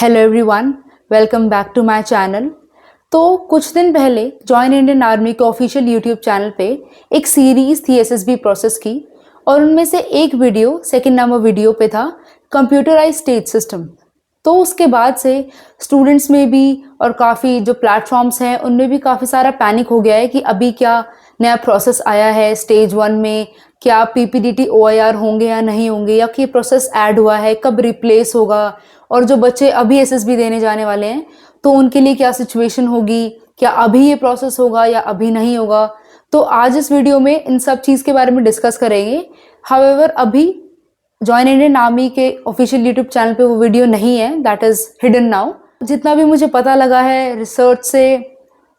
Hello everyone, welcome back to my channel. तो कुछ दिन पहले जॉइन इंडियन आर्मी के ऑफिशियल यूट्यूब चैनल पे एक सीरीज थी एसएसबी प्रोसेस की, और उनमें से एक वीडियो, सेकंड नंबर वीडियो पे था कंप्यूटराइज स्टेज सिस्टम। तो उसके बाद से स्टूडेंट्स में भी और काफ़ी जो प्लेटफॉर्म्स हैं उनमें भी काफ़ी सारा पैनिक हो गया है कि अभी क्या नया प्रोसेस आया है स्टेज 1 में, क्या पीपीडीटी ओआईआर होंगे या नहीं होंगे, या कि प्रोसेस ऐड हुआ है, कब रिप्लेस होगा, और जो बच्चे अभी एसएसबी देने जाने वाले हैं तो उनके लिए क्या सिचुएशन होगी, क्या अभी ये प्रोसेस होगा या अभी नहीं होगा। तो आज इस वीडियो में इन सब चीज़ के बारे में डिस्कस करेंगे। हाउएवर अभी जॉइन इंडियन आर्मी के ऑफिशियल यूट्यूब चैनल पे वो वीडियो नहीं है, दैट इज़ हिडन नाउ। जितना भी मुझे पता लगा है रिसर्च से,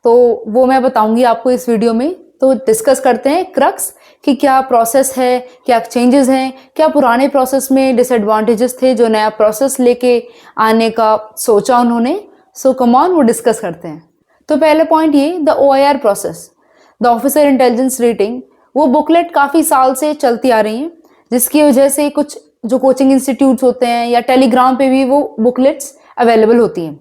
तो वो मैं बताऊंगी आपको इस वीडियो में। तो डिस्कस करते हैं क्रक्स कि क्या प्रोसेस है, क्या चेंजेस हैं, क्या पुराने प्रोसेस में डिसएडवांटेजेस थे जो नया प्रोसेस लेके आने का सोचा उन्होंने। सो कम ऑन, वो डिस्कस करते हैं। तो पहले पॉइंट ये, the OIR process, the officer intelligence rating, वो बुकलेट काफ़ी साल से चलती आ रही हैं, जिसकी वजह से कुछ जो कोचिंग इंस्टीट्यूट्स होते हैं या टेलीग्राम पे भी वो बुकलेट्स अवेलेबल होती हैं।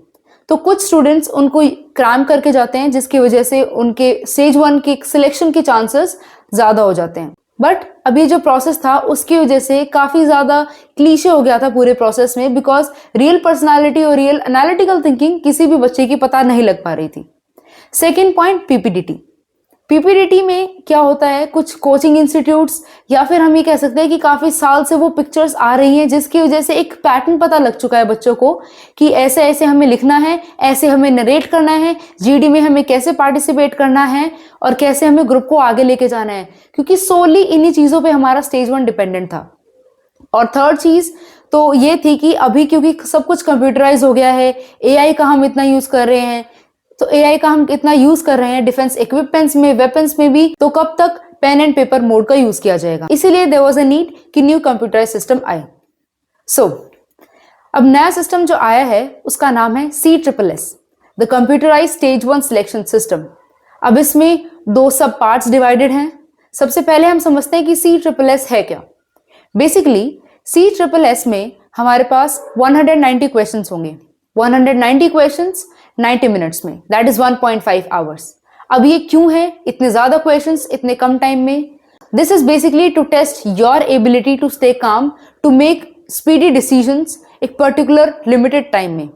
तो कुछ स्टूडेंट्स उनको क्रैम करके जाते हैं, जिसकी वजह से उनके स्टेज 1 की सिलेक्शन के चांसेस ज़्यादा हो जाते हैं। बट अभी जो प्रोसेस था उसकी वजह से काफ़ी ज़्यादा क्लीशे हो गया था पूरे प्रोसेस में, बिकॉज रियल पर्सनालिटी और रियल एनालिटिकल थिंकिंग किसी भी बच्चे की पता नहीं लग पा रही थी। Second point, PPDT. पीपीडीटी में क्या होता है, कुछ कोचिंग इंस्टीट्यूट्स या फिर हम ये कह सकते हैं कि काफ़ी साल से वो पिक्चर्स आ रही हैं, जिसकी वजह से एक पैटर्न पता लग चुका है बच्चों को कि ऐसे ऐसे हमें लिखना है, ऐसे हमें नरेट करना है, जीडी में हमें कैसे पार्टिसिपेट करना है और कैसे हमें ग्रुप को आगे लेके जाना है, क्योंकि सोली इन्हीं चीज़ों पर हमारा स्टेज 1 डिपेंडेंट था। और थर्ड चीज़ तो ये थी कि अभी क्योंकि सब कुछ कंप्यूटराइज हो गया है, एआई का हम इतना यूज़ कर रहे हैं, तो एआई का हम इतना यूज कर रहे हैं डिफेंस इक्विपमेंट्स में, वेपन्स में भी, तो कब तक पेन एंड पेपर मोड का यूज किया जाएगा। इसीलिए देयर वाज अ नीड कि न्यू कंप्यूटराइज सिस्टम आए। सो अब नया सिस्टम जो आया है उसका नाम है CSSS, the computerise stage 1 selection system. अब इसमें 2 सब पार्ट्स डिवाइडेड हैं। सबसे पहले हम समझते हैं कि CSSS है क्या। बेसिकली CSSS में हमारे पास 190 क्वेश्चंस होंगे, 190 क्वेश्चंस 90 मिनट्स में, दैट इज 1.5 आवर्स। अब ये क्यों है इतने ज्यादा क्वेश्चंस इतने कम टाइम में? This is basically to test your ability to stay calm, to make speedy decisions एक पर्टिकुलर लिमिटेड टाइम में।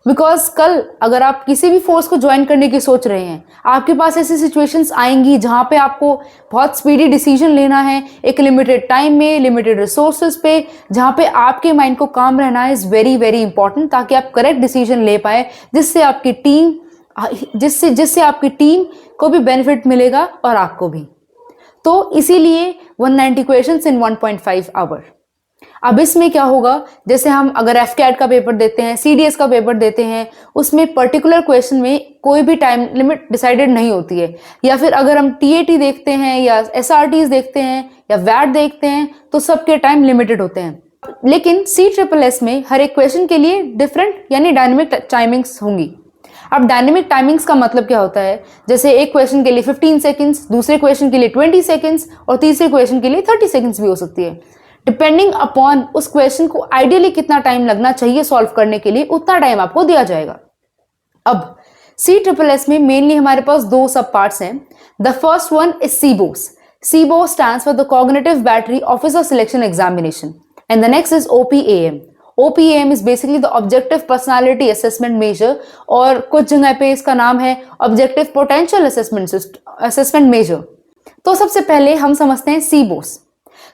बिकॉज कल अगर आप किसी भी फोर्स को ज्वाइन करने की सोच रहे हैं, आपके पास ऐसी सिचुएशंस आएंगी जहां पे आपको बहुत स्पीडी डिसीजन लेना है एक लिमिटेड टाइम में, लिमिटेड रिसोर्सेज पे, जहां पे आपके माइंड को काम रहना इज वेरी वेरी इंपॉर्टेंट, ताकि आप करेक्ट डिसीजन ले पाए, जिससे आपकी टीम को भी बेनिफिट मिलेगा और आपको भी। तो इसीलिए 190 क्वेश्चंस इन 1.5 आवर। अब इसमें क्या होगा, जैसे हम अगर एफकैट का पेपर देते हैं, सीडीएस का पेपर देते हैं, उसमें पर्टिकुलर क्वेश्चन में कोई भी टाइम लिमिट डिसाइडेड नहीं होती है, या फिर अगर हम टीएटी देखते हैं या एसआरटीज देखते हैं या वैट देखते हैं तो सबके टाइम लिमिटेड होते हैं। लेकिन CSSS में हर एक क्वेश्चन के लिए डिफरेंट यानी डायनेमिक टाइमिंग्स होंगी। अब डायनेमिक टाइमिंग्स का मतलब क्या होता है, जैसे एक क्वेश्चन के लिए 15 सेकेंड्स, दूसरे क्वेश्चन के लिए 20 सेकेंड्स और तीसरे क्वेश्चन के लिए 30 सेकेंड्स भी हो सकती है। डिपेंडिंग अपॉन उस क्वेश्चन को आइडियली कितना टाइम लगना चाहिए सॉल्व करने के लिए, उतना टाइम आपको दिया जाएगा। अब CSSS में मेनली हमारे पास 2 सब पार्ट्स हैं। The first one is CBOS। CBOS stands for the cognitive battery officer selection examination, and the next is OPAM। OPAM is basically the objective personality assessment measure, और कुछ जगह पे इसका नाम है ऑब्जेक्टिव पोटेंशियल असेसमेंट मेजर। तो सबसे पहले हम समझते हैं CBOS।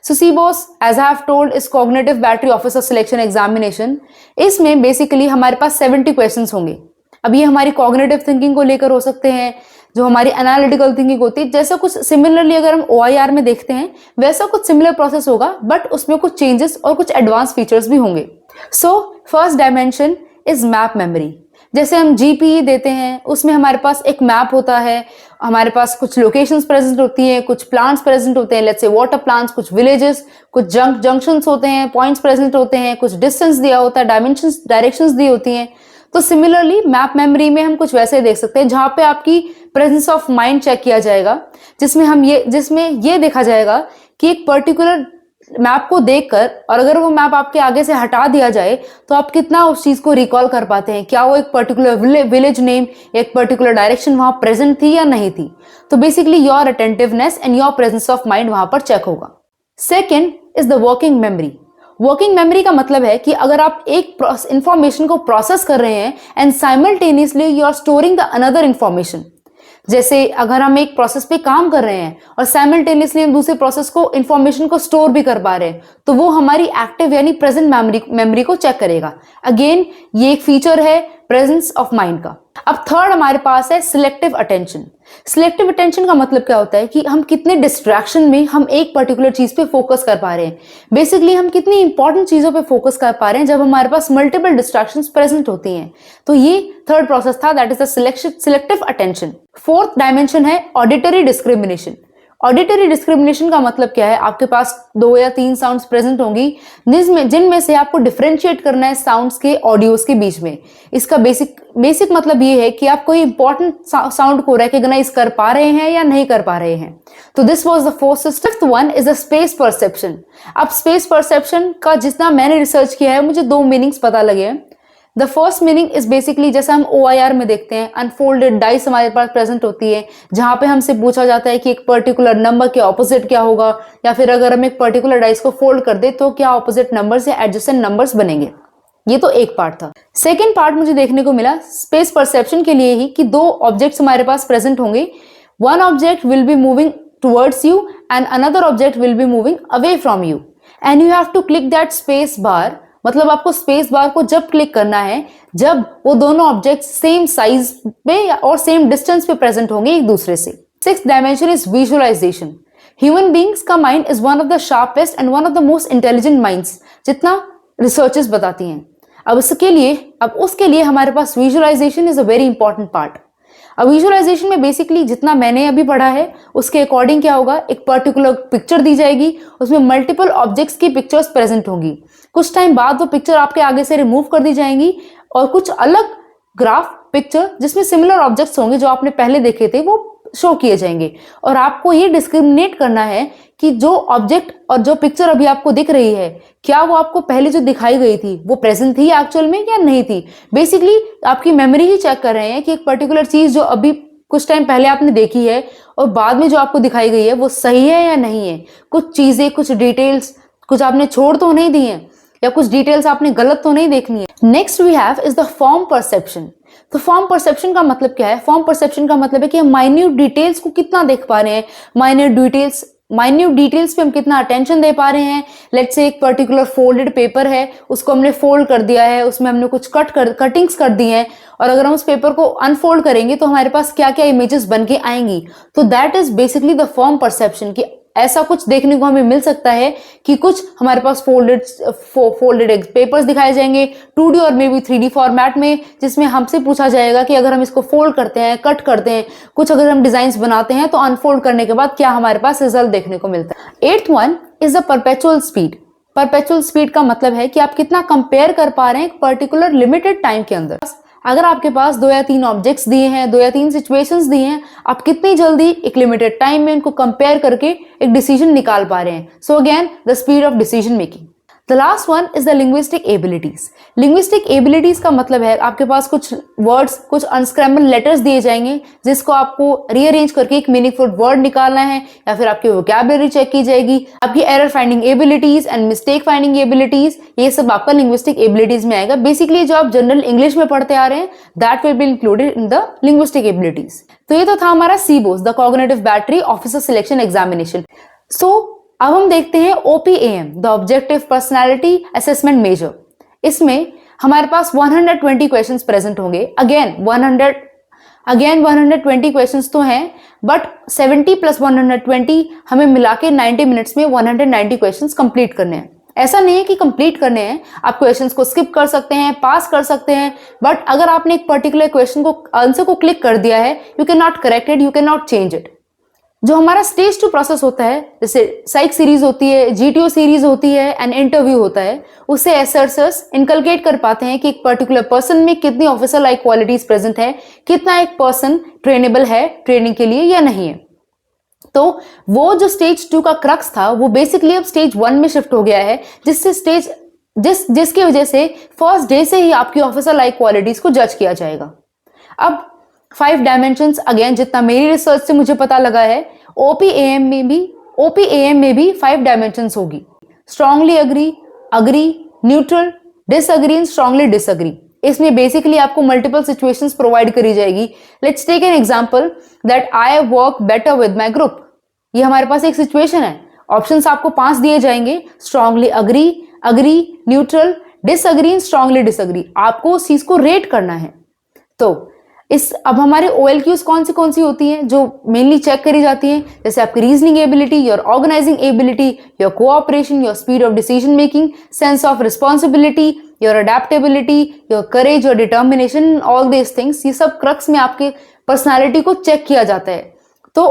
So CBOS, as I have told, is Cognitive Battery Officer Selection Examination। इसमें बेसिकली हमारे पास 70 क्वेश्चंस होंगे। अब ये हमारी कॉग्निटिव थिंकिंग को लेकर हो सकते हैं, जो हमारी एनालिटिकल थिंकिंग होती है, जैसा कुछ सिमिलरली अगर हम OIR में देखते हैं वैसा कुछ सिमिलर प्रोसेस होगा, बट उसमें कुछ चेंजेस और कुछ एडवांस फीचर्स भी होंगे। So first dimension is map memory. जैसे हम जीपीई देते हैं उसमें हमारे पास एक मैप होता है, हमारे पास कुछ लोकेशंस प्रेजेंट होती हैं, कुछ प्लांट्स प्रेजेंट होते हैं, लेट्स से वाटर प्लांट्स, कुछ विलेजेस, कुछ जंक्शंस होते हैं, पॉइंट्स प्रेजेंट होते हैं, कुछ डिस्टेंस दिया होता है, डायरेक्शंस दी होती हैं। तो सिमिलरली मैप मेमोरी में हम कुछ वैसे देख सकते हैं जहां पे आपकी प्रेजेंस ऑफ माइंड चेक किया जाएगा, जिसमें ये देखा जाएगा कि एक पर्टिकुलर मैप को देखकर और अगर वो मैप आपके आगे से हटा दिया जाए तो आप कितना उस चीज को रिकॉल कर पाते हैं, क्या वो एक पर्टिकुलर विलेज नेम, एक पर्टिकुलर डायरेक्शन वहां प्रेजेंट थी या नहीं थी। तो basically your attentiveness and your presence of mind वहां पर चेक होगा। Second is the working memory. Working memory का मतलब है कि अगर आप एक इंफॉर्मेशन को प्रोसेस कर रहे हैं and simultaneously you are storing the another information, जैसे अगर हम एक प्रोसेस पे काम कर रहे हैं और साइमल्टेनियसली हम दूसरे प्रोसेस को इंफॉर्मेशन को स्टोर भी कर पा रहे हैं, तो वो हमारी एक्टिव यानी प्रेजेंट मेमोरी को चेक करेगा। अगेन ये एक फीचर है प्रेजेंस ऑफ माइंड का। अब थर्ड हमारे पास है सिलेक्टिव अटेंशन। सिलेक्टिव अटेंशन का मतलब क्या होता है कि हम कितने डिस्ट्रैक्शन में हम एक पर्टिकुलर चीज पे फोकस कर पा रहे हैं। बेसिकली हम कितनी इंपॉर्टेंट चीजों पे फोकस कर पा रहे हैं जब हमारे पास मल्टीपल डिस्ट्रैक्शंस प्रेजेंट होती हैं। तो ये थर्ड प्रोसेस था, that is the selective attention. Fourth dimension है ऑडिटरी डिस्क्रिमिनेशन। ऑडिटरी डिस्क्रिमिनेशन का मतलब क्या है, आपके पास 2 या 3 साउंड्स प्रेजेंट होंगी जिनमें से आपको डिफरेंशिएट करना है साउंड्स के ऑडियोज के बीच में। इसका बेसिक मतलब ये है कि आप कोई इंपॉर्टेंट साउंड को रिकॉग्नाइज कर पा रहे हैं या नहीं कर पा रहे हैं। तो this was the fourth system. Fifth one is the space perception. अब स्पेस परसेप्शन का जितना मैंने रिसर्च किया है मुझे 2 मीनिंग्स पता लगे हैं। The first meaning is basically जैसा हम OIR में देखते हैं, अनफोल्डेड डाइस हमारे पास प्रेजेंट होती है जहां पे हमसे पूछा जाता है कि एक पर्टिकुलर नंबर के ऑपोजिट क्या होगा, या फिर अगर हम एक पर्टिकुलर डाइस को फोल्ड कर दे तो क्या ऑपोजिट नंबर्स या एडजेसेंट नंबर्स बनेंगे। ये तो एक पार्ट था। सेकेंड पार्ट मुझे देखने को मिला स्पेस परसेप्शन के लिए ही कि 2 ऑब्जेक्ट्स हमारे पास प्रेजेंट होंगे। One object will be moving towards you and another object will be moving away from you and you have to click that space bar. मतलब आपको स्पेस बार को जब क्लिक करना है जब वो दोनों ऑब्जेक्ट सेम साइज पे और सेम डिस्टेंस पे प्रेजेंट होंगे एक दूसरे से। Sixth dimension is visualisation. Human beings का mind is one of the sharpest and one of the most intelligent minds, जितना रिसर्चेस बताती हैं। अब उसके लिए हमारे पास visualisation is a very important part. अब विजुअलाइजेशन में बेसिकली जितना मैंने अभी पढ़ा है उसके अकॉर्डिंग क्या होगा, एक पर्टिकुलर पिक्चर दी जाएगी, उसमें मल्टीपल ऑब्जेक्ट्स की पिक्चर्स प्रेजेंट होंगी। कुछ टाइम बाद वो पिक्चर आपके आगे से रिमूव कर दी जाएंगी और कुछ अलग ग्राफ पिक्चर जिसमें सिमिलर ऑब्जेक्ट्स होंगे जो आपने पहले देखे थे वो शो किए जाएंगे। और आपको ये डिस्क्रिमिनेट करना है कि जो ऑब्जेक्ट और जो पिक्चर अभी आपको दिख रही है क्या वो आपको पहले जो दिखाई गई थी वो प्रेजेंट थी एक्चुअल में या नहीं थी। बेसिकली आपकी मेमोरी ही चेक कर रहे हैं कि एक पर्टिकुलर चीज जो अभी कुछ टाइम पहले आपने देखी है और बाद में जो आपको दिखाई गई है वो सही है या नहीं है। कुछ चीजें, कुछ डिटेल्स, कुछ आपने छोड़ तो नहीं दी है या कुछ डिटेल्स आपने गलत तो नहीं देखनी है। Next we have is the form perception. तो फॉर्म परसेप्शन का मतलब क्या है? फॉर्म परसेप्शन का मतलब है कि हम माइन्यूट डिटेल्स को कितना देख पा रहे हैं, माइन्यूट डिटेल्स पे हम कितना अटेंशन दे पा रहे हैं। लेट्स से एक पर्टिकुलर फोल्डेड पेपर है, उसको हमने फोल्ड कर दिया है, उसमें हमने कुछ कटिंग्स कर दी हैं और अगर हम उस पेपर को अनफोल्ड करेंगे तो हमारे पास क्या क्या इमेजेस बन के आएंगी। तो that is basically the form perception कि ऐसा कुछ देखने को हमें मिल सकता है कि कुछ हमारे पास फोल्डेड पेपर्स दिखाए जाएंगे 2D और मे बी 3D फॉर्मेट में, जिसमें हमसे पूछा जाएगा कि अगर हम इसको फोल्ड करते हैं, कट करते हैं, कुछ अगर हम डिजाइन बनाते हैं तो अनफोल्ड करने के बाद क्या हमारे पास रिजल्ट देखने को मिलता है। 8th one is the perpetual speed. Perpetual speed का मतलब है कि आप कितना कंपेयर कर पा रहे हैं एक पर्टिकुलर लिमिटेड टाइम के अंदर। अगर आपके पास 2 या 3 ऑब्जेक्ट्स दिए हैं, 2 या 3 सिचुएशंस दिए हैं, आप कितनी जल्दी एक लिमिटेड टाइम में इनको कंपेयर करके एक डिसीजन निकाल पा रहे हैं। So again the speed of decision making. The last one is the linguistic abilities. Linguistic abilities का मतलब है आपके पास कुछ वर्ड्स, कुछ अनस्क्रैम्बल लेटर्स दिए जाएंगे जिसको आपको रीअरेंज करके एक मीनिंगफुल वर्ड निकालना है या फिर आपकी वोकैबुलरी चेक की जाएगी। आपकी error finding abilities and mistake finding abilities, ये सब आपका लिंग्विस्टिक एबिलिटीज में आएगा। बेसिकली जो आप जनरल इंग्लिश में पढ़ते आ रहे हैं that will be included in the linguistic abilities. तो ये तो था हमारा CBOS, the cognitive battery officer selection examination. So अब हम देखते हैं OPAM, the objective personality assessment measure. इसमें हमारे पास 120 क्वेश्चंस प्रेजेंट होंगे। अगेन 120 क्वेश्चंस तो हैं, बट 70 + 120 हमें मिला के 90 मिनट्स में 190 क्वेश्चंस कंप्लीट करने हैं। ऐसा नहीं है कि कंप्लीट करने हैं, आप क्वेश्चंस को स्किप कर सकते हैं, पास कर सकते हैं, बट अगर आपने एक पर्टिकुलर क्वेश्चन को आंसर को क्लिक कर दिया है, you can not correct it, you can not change it. जो हमारा स्टेज 2 प्रोसेस होता है, जैसे साइक सीरीज होती है, GTO सीरीज होती है एंड इंटरव्यू होता है, उससे एसेसर्स इनकलकेट कर पाते हैं कि एक पर्टिकुलर पर्सन में कितनी ऑफिसर लाइक क्वालिटीज प्रेजेंट है, कितना एक पर्सन ट्रेनेबल है ट्रेनिंग के लिए या नहीं है। तो वो जो स्टेज 2 का क्रक्स था वो बेसिकली अब स्टेज 1 में शिफ्ट हो गया है, जिसकी वजह से फर्स्ट डे से ही आपकी ऑफिसर लाइक क्वालिटीज को जज किया जाएगा। अब 5 डायमेंशंस, अगेन जितना मेरी रिसर्च से मुझे पता लगा है, ओपीएएम में भी 5 डायमेंशंस होगी। Strongly agree, neutral, disagree and strongly disagree. इसमें बेसिकली आपको मल्टीपल सिचुएशंस प्रोवाइड करी जाएगी। Let's take an example that I work better with my group. ये हमारे पास एक सिचुएशन है। ऑप्शंस आपको 5 दिए जाएंगे, strongly agree, neutral, disagree and strongly disagree. आपको उस चीज को रेट करना है। तो अब हमारे OLQs कौन सी होती हैं जो मेनली चेक करी जाती हैं, जैसे आपकी reasoning ability, your organising ability, your cooperation, your speed of decision making, sense of responsibility, your adaptability, your courage, your determination, all this things. ये सब क्रक्स में आपके पर्सनालिटी को चेक किया जाता है। तो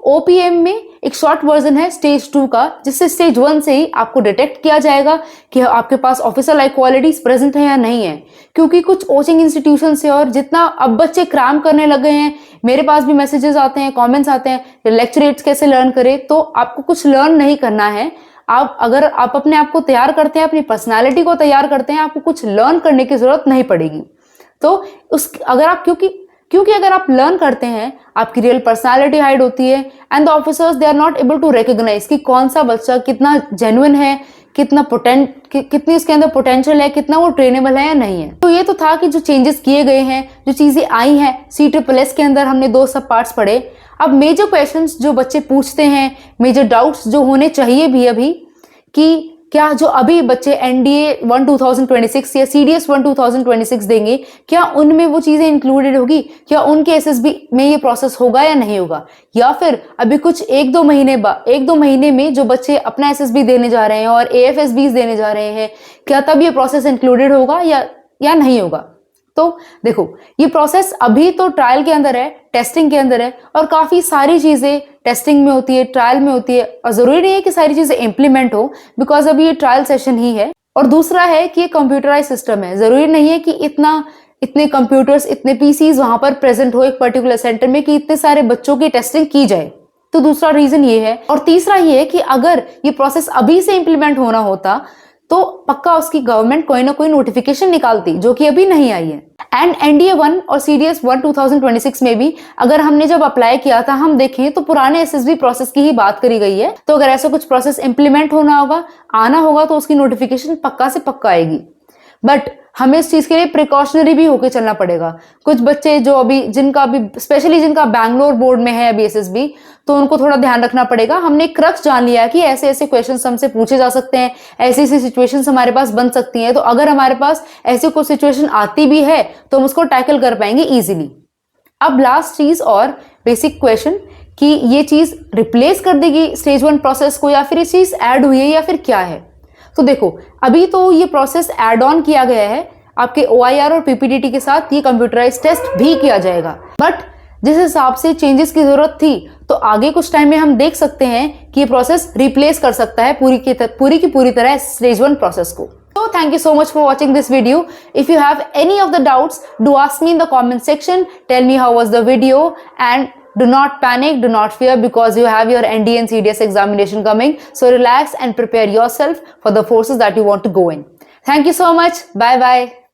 OPM में एक शॉर्ट वर्जन है स्टेज 2 का, जिससे स्टेज 1 से ही आपको डिटेक्ट किया जाएगा कि आपके पास ऑफिसर लाइक क्वालिटीज प्रेजेंट है या नहीं है। क्योंकि कुछ कोचिंग इंस्टीट्यूशन से और जितना अब बच्चे क्राम करने लगे हैं, मेरे पास भी मैसेजेस आते हैं, कमेंट्स आते हैं लेक्चरेट्स कैसे लर्न करें। तो आपको कुछ लर्न नहीं करना है। अगर आप अपने आप को तैयार करते हैं, अपनी पर्सनैलिटी को तैयार करते हैं, आपको कुछ लर्न करने की जरूरत नहीं पड़ेगी। तो क्योंकि अगर आप लर्न करते हैं, आपकी रियल पर्सनालिटी हाइड होती है and the officers they are not able to recognise कि कौन सा बच्चा कितना जेन्युइन है, कितनी उसके अंदर पोटेंशियल है, कितना वो ट्रेनेबल है या नहीं है। तो ये तो था कि जो चेंजेस किए गए हैं, जो चीजें आई हैं CSSS के अंदर, हमने 2 सब पार्ट्स पढ़े। अब मेजर क्वेश्चंस जो बच्चे पूछते हैं, मेजर डाउट्स जो होने चाहिए भी अभी, कि क्या जो अभी बच्चे NDA 1 2026 या CDS 1 2026 देंगे, क्या उनमें वो चीजें इंक्लूडेड होगी, क्या उनके SSB में ये प्रोसेस होगा या नहीं होगा, या फिर अभी कुछ 1-2 महीने में जो बच्चे अपना SSB देने जा रहे हैं और AFSBs देने जा रहे हैं, क्या तब ये प्रोसेस इंक्लूडेड होगा या नहीं होगा। तो देखो, ये प्रोसेस अभी तो ट्रायल के अंदर है, टेस्टिंग के अंदर है, और काफी सारी चीजें टेस्टिंग में होती है, ट्रायल में होती है, और जरूरी नहीं है कि सारी चीजें इंप्लीमेंट हो, बिकॉज अभी ये ट्रायल सेशन ही है। और दूसरा है कि ये कंप्यूटराइज सिस्टम है, जरूरी नहीं है कि इतने कंप्यूटर्स, इतने PCs वहां पर प्रेजेंट हो एक पर्टिकुलर सेंटर में कि इतने सारे बच्चों की टेस्टिंग की जाए। तो दूसरा रीजन ये है। और तीसरा ये है कि अगर ये प्रोसेस अभी से इंप्लीमेंट होना होता तो पक्का उसकी गवर्नमेंट कोई ना कोई नोटिफिकेशन निकालती, जो कि अभी नहीं आई है। एंड NDA 1 और CDS 1 2026 में भी अगर हमने जब अप्लाई किया था, हम देखें तो पुराने SSB प्रोसेस की ही बात करी गई है। तो अगर ऐसा कुछ प्रोसेस इंप्लीमेंट आना होगा तो उसकी नोटिफिकेशन पक्का से पक्का आएगी। बट हमें इस चीज के लिए प्रिकॉशनरी भी होकर चलना पड़ेगा। कुछ बच्चे जो स्पेशली जिनका बैंगलोर बोर्ड में है अभी SSB, तो उनको थोड़ा ध्यान रखना पड़ेगा। हमने क्रक्स जान लिया है कि ऐसे ऐसे क्वेश्चंस हमसे पूछे जा सकते हैं, ऐसी ऐसी सिचुएशंस हमारे पास बन सकती हैं। तो अगर हमारे पास ऐसी कोई सिचुएशन आती भी है तो हम उसको टैकल कर पाएंगे इजीली। अब लास्ट चीज और बेसिक क्वेश्चन कि ये चीज रिप्लेस कर देगी स्टेज 1 प्रोसेस को, या फिर ये चीज ऐड हुई है, या फिर क्या है। तो देखो, अभी तो ये प्रोसेस ऐड ऑन किया गया है, आपके OIR और PPTT के साथ ये कंप्यूटराइज टेस्ट भी किया जाएगा। बट जिस हिसाब से चेंजेस की जरूरत थी, तो आगे कुछ टाइम में हम देख सकते हैं कि ये प्रोसेस रिप्लेस कर सकता है पूरी की पूरी तरह स्टेज 1 प्रोसेस को। So thank you so much for watching this video. If you have any of the doubts, do ask me in the comment section. Tell me how was the video, and do not panic, do not fear, because you have your NDA and CDS examination coming. So relax and prepare yourself for the forces that you want to go in. Thank you so much. Bye bye.